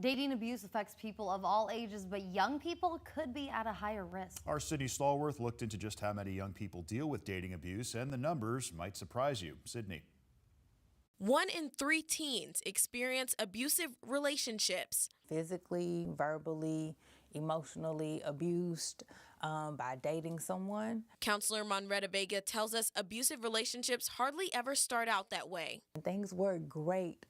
Dating abuse affects people of all ages, but young people could be at a higher risk. Our Sydney Stallworth looked into just how many young people deal with dating abuse, and the numbers might surprise you. Sydney. 1 in 3 teens experience abusive relationships. Physically, verbally, emotionally abused by dating someone. Counselor Monretta Vega tells us abusive relationships hardly ever start out that way. Things were great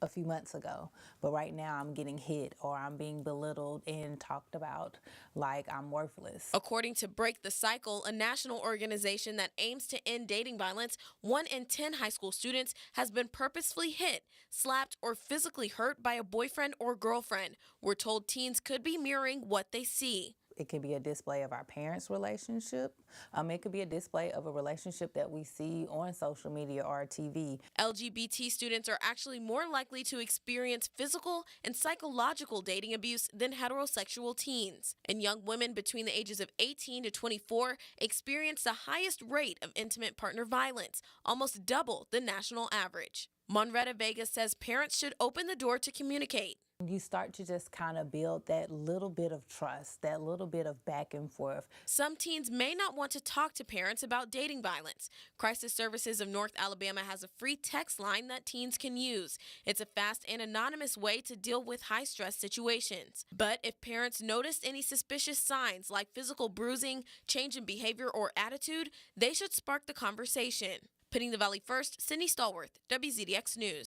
a few months ago, but right now I'm getting hit or I'm being belittled and talked about like I'm worthless. According to Break the Cycle, a national organization that aims to end dating violence, 1 in 10 high school students has been purposefully hit, slapped, or physically hurt by a boyfriend or girlfriend. We're told teens could be mirroring what they see. It could be a display of our parents' relationship. It could be a display of a relationship that we see on social media or TV. LGBT students are actually more likely to experience physical and psychological dating abuse than heterosexual teens. And young women between the ages of 18 to 24 experience the highest rate of intimate partner violence, almost double the national average. Monretta Vega says parents should open the door to communicate. You start to just kind of build that little bit of trust, that little bit of back and forth. Some teens may not want to talk to parents about dating violence. Crisis Services of North Alabama has a free text line that teens can use. It's a fast and anonymous way to deal with high-stress situations. But if parents notice any suspicious signs like physical bruising, change in behavior, or attitude, they should spark the conversation. Putting the Valley first, Sydney Stallworth, WZDX News.